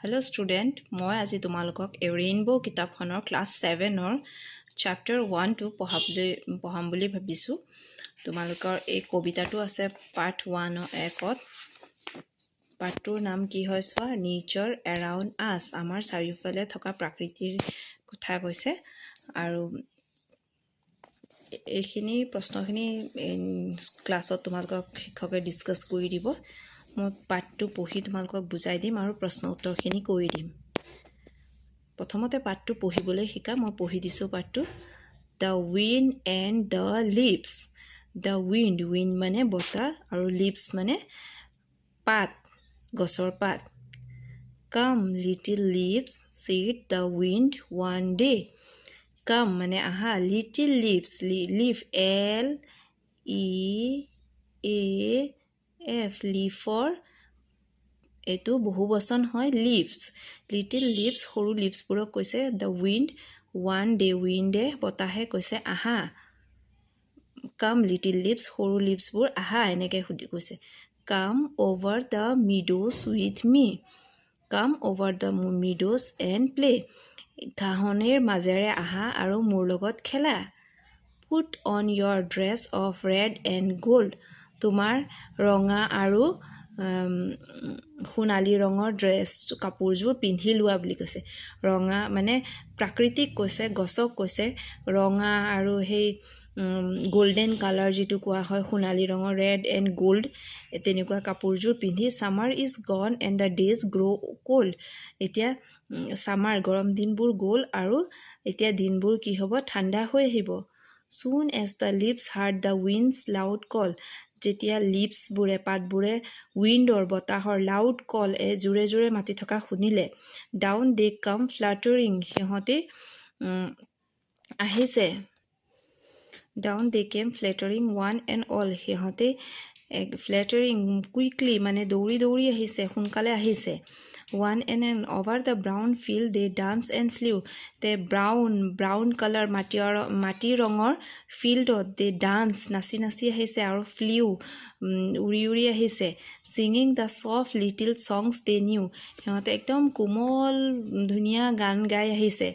Hello student, মই আজি তোমালোকক এ ৰেইনবো কিতাপখনৰ ক্লাছ 7ৰ চেপ্টাৰ 1 টো পঢ়াম বুলি ভাবিছোঁ। তোমালোকৰ এই কবিতাটো আছে পাৰ্ট 1 একত। পাৰ্টটোৰ নাম কি হয় চোৱা, নেচাৰ এৰাউণ্ড আছ, আমাৰ চাৰিওফালে থকা প্ৰাকৃতিৰ কথা কৈছে। আৰু এইখিনি প্ৰশ্নখিনি ক্লাছত তোমালোকক শিক্ষকে ডিছকাছ কৰি দিব। মই পাঠটো পঢ়ি তোমালোকক বুজাই দিম আৰু প্ৰশ্ন উত্তৰখিনি কৰি দিম। প্ৰথমতে পাঠটো পঢ়িবলৈ শিকা, মই পঢ়ি দিছোঁ পাঠটো। The wind and the leaves. The wind, wind মানে বতাহ আৰু লিভছ মানে পাত, গছৰ পাত। Come little leaves, said the wind one day. Come মানে আহা, little leaves, leaf L E A F, লিফৰ এইটো বহু বচন হয় লিভছ। লিটিল লিভছ, সৰু লিভছবোৰক কৈছে দ্য উইণ্ড ওৱান ডে, উইণ্ডে বতাহে কৈছে আহা। কাম লিটিল লিভছ, সৰু লিভছবোৰ আহা, এনেকৈ কৈছে। Come over the meadows with me. Come over the meadows and play. ঘাঁহনিৰ মাজেৰে আহা আৰু মোৰ লগত খেলা। Put on your dress of red and gold. তোমাৰ ৰঙা আৰু সোণালী ৰঙৰ কাপোৰযোৰ পিন্ধি লোৱা বুলি কৈছে। ৰঙা মানে প্ৰাকৃতিক কৈছে, গছক কৈছে ৰঙা আৰু সেই গল্ডেন কালাৰ যিটো কোৱা হয়, সোণালী ৰঙৰ, ৰেড এণ্ড গ'ল্ড, তেনেকুৱা কাপোৰযোৰ পিন্ধি। ছামাৰ ইজ গন and the days grow' cold. এতিয়া ছামাৰ গৰম দিনবোৰ গ'ল আৰু এতিয়া দিনবোৰ কি হ'ব, ঠাণ্ডা হৈ আহিব। Soon as the leaves heard the winds loud call. যেতিয়া লিভছবোৰে, পাতবোৰে উইণ্ডৰ, বতাহৰ লাউড কল, জোৰে জোৰে মাতি থকা শুনিলে। ডাউন দে কাম ফ্লাটাৰিং, সিহঁতে আহিছে। Down they came fluttering one and all, সিহঁতে ফ্লেটাৰিং কুইকলি মানে দৌৰি দৌৰি আহিছে, সোনকালে আহিছে। One and over the brown field they dance and flew. The brown colour, মাটি ৰঙৰ ফিল্ডত দে ডান্স, নাচি নাচি আহিছে, আৰু ফ্লিউ উৰি উৰি আহিছে। ছিঙিং the soft little songs they knew, সিহঁতে একদম কোমল ধুনীয়া গান গাই আহিছে।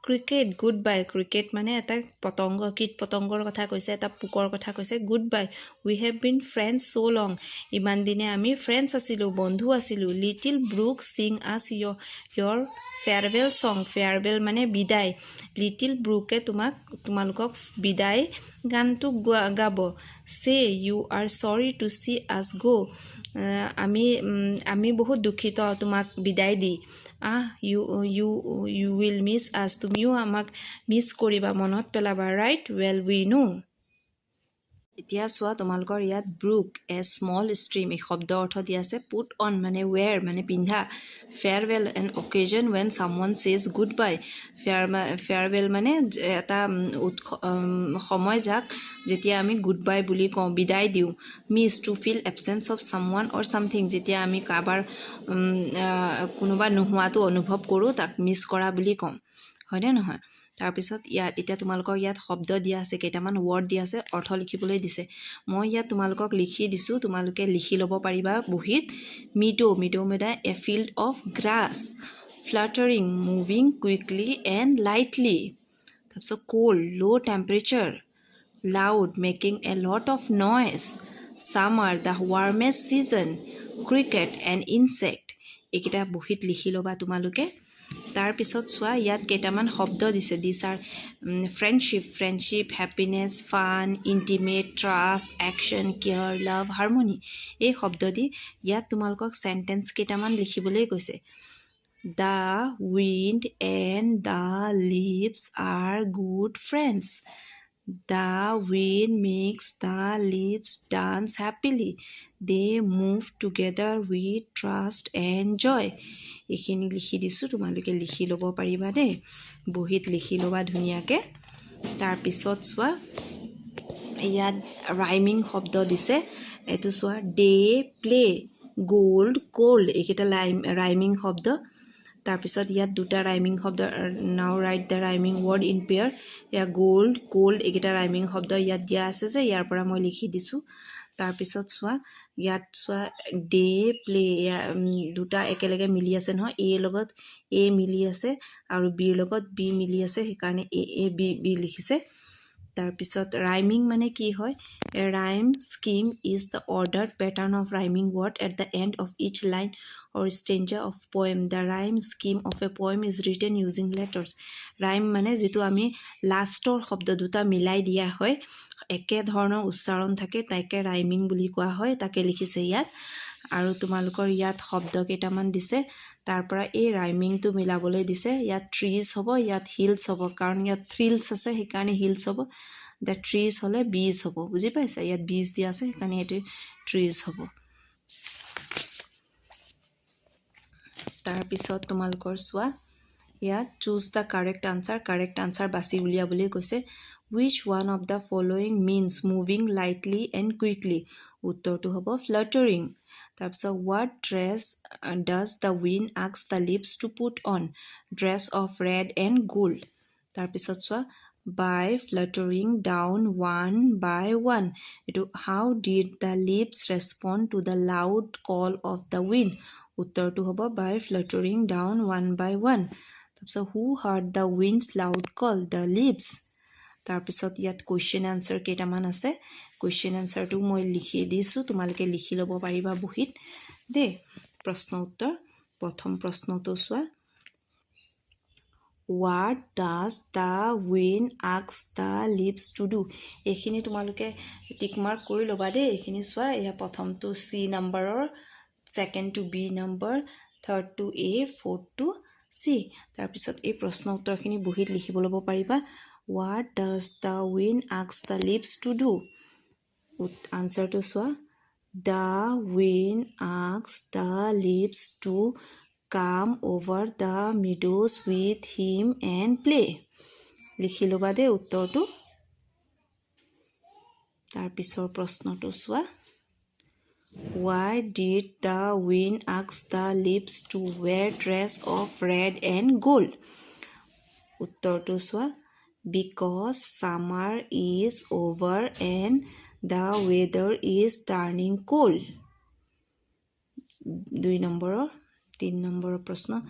ক্ৰিকেট গুড বাই, ক্ৰিকেট মানে এটা পতংগ, কীট পতংগৰ কথা কৈছে, এটা পোকৰ কথা কৈছে। Goodbye, we have been friends so' long, ইমান দিনে আমি ফ্ৰেণ্ডছ আছিলোঁ, বন্ধু আছিলোঁ। লিটিল ব্ৰুক ছিং আছ ইয়ৰ ফেয়াৰৱেল ছং, ফেয়াৰৱেল মানে বিদায়। লিটিল ব্ৰুকে তোমালোকক বিদায় গানটো গাব। চে ইউ আৰ চৰি টু চি আছ গ', আমি বহুত দুখিত তোমাক বিদায় দি। ইউ উইল মিছ আছ, তুমিও আমাক মিছ কৰিবা, মনত পেলাবা। Right well we know. এতিয়া চোৱা, তোমালোকৰ ইয়াত ব্ৰুক এ স্মল ষ্ট্ৰীম, এই শব্দ অৰ্থ দিয়া আছে। পুট অন মানে ৱেৰ মানে পিন্ধা। Farewell an occasion when someone says goodbye. Farewell মানে এটা সময় যাক যেতিয়া আমি গুড বাই বুলি কওঁ, বিদায় দিওঁ। Miss to feel absence of someone or something, যেতিয়া আমি কাৰোবাৰ কোনোবা নোহোৱাটো অনুভৱ কৰোঁ, তাক মিছ কৰা বুলি কওঁ, হয়নে নহয়? তাৰপিছত এতিয়া তোমালোকৰ ইয়াত শব্দ দিয়া আছে, কেইটামান ৱৰ্ড দিয়া আছে, অৰ্থ লিখিবলৈ দিছে। মই ইয়াত তোমালোকক লিখি দিছোঁ, তোমালোকে লিখি ল'ব পাৰিবা বহীত। মিডো মানে a field of grass. Fluttering moving quickly and lightly. তাৰপিছত cold low' temperature. Loud making a lot of noise. Summer the warmest season. Cricket and insect. এইকেইটা বহীত লিখি ল'বা তোমালোকে। তাৰপিছত চোৱা, ইয়াত কেইটামান শব্দ দিছে। These are friendship, happiness, fun, intimate, trust, action, care, love, harmony. এই শব্দ দি ইয়াত তোমালোকক চেণ্টেঞ্চ কেইটামান লিখিবলৈ কৈছে। The wind and the leaves are good friends. The wind makes the leaves dance happily. They move together with trust and joy. এইখিনি লিখি দিছোঁ, তোমালোকে লিখি ল'ব পাৰিবা দেই, বহীত লিখি ল'বা ধুনীয়াকৈ। তাৰপিছত চোৱা, ইয়াত ৰাইমিং শব্দ দিছে। এইটো চোৱা, ডে, প্লে, গ'ল্ড, কোল্ড, এইকেইটা ৰাইমিং শব্দ। তাৰপিছত ইয়াত দুটা ৰাইমিং শব্দ। Now write the rhyming word in pair. ইয়াত গ'ল্ড, কোল্ড, এইকেইটা ৰাইমিং শব্দ ইয়াত দিয়া আছে যে, ইয়াৰ পৰা মই লিখি দিছোঁ। তাৰপিছত চোৱা, ইয়াত চোৱা ডে প্লে দুটা একেলগে মিলি আছে নহয় এ লগত এ মিলি আছে আৰু বিৰ লগত বি মিলি আছে সেইকাৰণে এ বি বি লিখিছে তাৰপিছত ৰাইমিং মানে কি হয় a rhyme scheme is the ordered pattern of rhyming word at the end of each line or stanza of poem the rhyme scheme of a poem is written using letters rhyme মানে যিটো আমি লাষ্টৰ শব্দ দুটা মিলাই দিয়া হয় একে ধৰণৰ উচ্চাৰণ থাকে তাকে ৰাইমিং বুলি কোৱা হয় তাকে লিখিছে ইয়াত আৰু তোমালোকৰ ইয়াত শব্দ কেইটামান দিছে তাৰ পৰা এই ৰাইমিংটো মিলাবলৈ দিছে ইয়াত ট্ৰিজ হ'ব ইয়াত হিলছ হ'ব কাৰণ ইয়াত থ্ৰিলছ আছে সেইকাৰণে হিলছ হ'ব দ্য ট্ৰিজ হ'লে বীজ হ'ব বুজি পাইছা ইয়াত বীজ দিয়া আছে সেইকাৰণে এইটো ট্ৰিজ হ'ব তাৰপিছত তোমালোকৰ চোৱা ইয়াত চুজ দ্য কাৰেক্ট আনচাৰ বাছি উলিয়াবলৈ কৈছে which one of the following means moving lightly and quickly উত্তৰটো হ'ব fluttering তাৰপিছত what dress does the wind ask the leaves to put on dress of red and gold তাৰপিছত চোৱা by fluttering down one by one এইটো how did the leaves respond to the loud call of the wind উত্তৰটো হ'ব by fluttering down one by one তাৰপিছত who heard the wind's loud call the leaves তাৰপিছত ইয়াত question answer কেইটামান আছে question আনচাৰটো মই লিখি দিছোঁ তোমালোকে লিখি ল'ব পাৰিবা বহীত দেই প্ৰশ্ন উত্তৰ প্ৰথম প্ৰশ্নটো চোৱা What does the wind ask the leaves to do এইখিনি তোমালোকে টিক মাৰ্ক কৰি ল'বা দেই এইখিনি চোৱা এয়া প্ৰথমটো চি নম্বৰৰ ছেকেণ্ডটো বি নম্বৰ থাৰ্ডটো এ ফ'ৰ্থটো চি তাৰপিছত এই প্ৰশ্ন উত্তৰখিনি বহীত লিখিব ল'ব পাৰিবা What does the wind ask the leaves to do? আনচাৰটো চোৱা The wind asks the leaves to come over the meadows with him and play. লিখি ল'বা দেই উত্তৰটো তাৰপিছৰ প্ৰশ্নটো চোৱা Why did the wind ask the leaves to wear dress of red and gold? উত্তৰটো চোৱা Because summer is over and the weather is turning cold. 2 নম্বৰৰ 3 নম্বৰৰ প্ৰশ্ন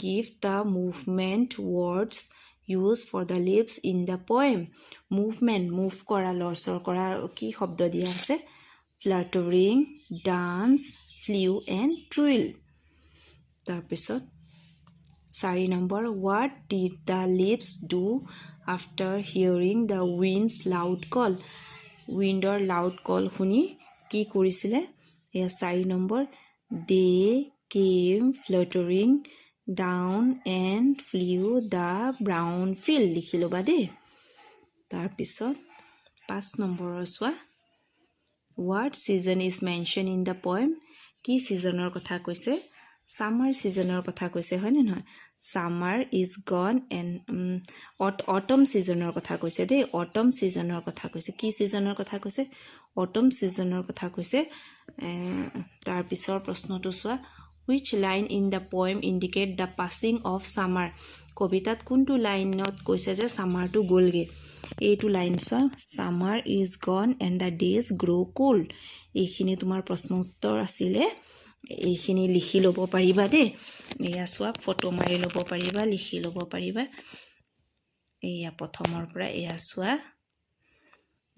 Give the movement words used for the leaves in the poem. Movement move কৰা লৰচৰ কৰা কি শব্দ দিয়া আছে fluttering, dance, flew and trill. তাৰপিছত 4 number What did the leaves do after hearing the wind's loud call? Windৰ loud call শুনি কি কৰিছিলে এয়া 4 number They came fluttering down and flew the brown field লিখি ল'বা দেই তাৰপিছত 5 নম্বৰৰ চোৱা What season is mentioned in the poem? কি ছিজনৰ কথা কৈছে Summer seasonৰ কথা কৈছে হয়নে নহয় Summer is gone and autumn seasonৰ কথা কৈছে দেই autumn seasonৰ কথা কৈছে কি ছিজনৰ কথা কৈছে autumn seasonৰ কথা কৈছে তাৰ পিছৰ প্ৰশ্নটো চোৱা Which line in the poem indicate the passing of summer? কবিতাত কোনটো লাইনত কৈছে যে সামাৰটো গ'লগে এইটো লাইন চোৱা Summer is gone and the days grow cold এইখিনি তোমাৰ প্ৰশ্ন উত্তৰ আছিলে এইখিনি লিখি ল'ব পাৰিবা দেই এয়া চোৱা ফটো মাৰি ল'ব পাৰিবা লিখি ল'ব পাৰিবা এয়া প্ৰথমৰ পৰা এয়া চোৱা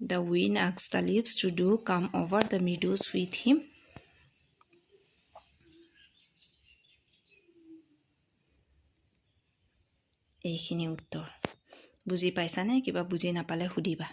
The wind asks the leaves to do come over the meadows with him এইখিনি উত্তৰ বুজি পাইছানে কিবা বুজি নাপালে সুধিবা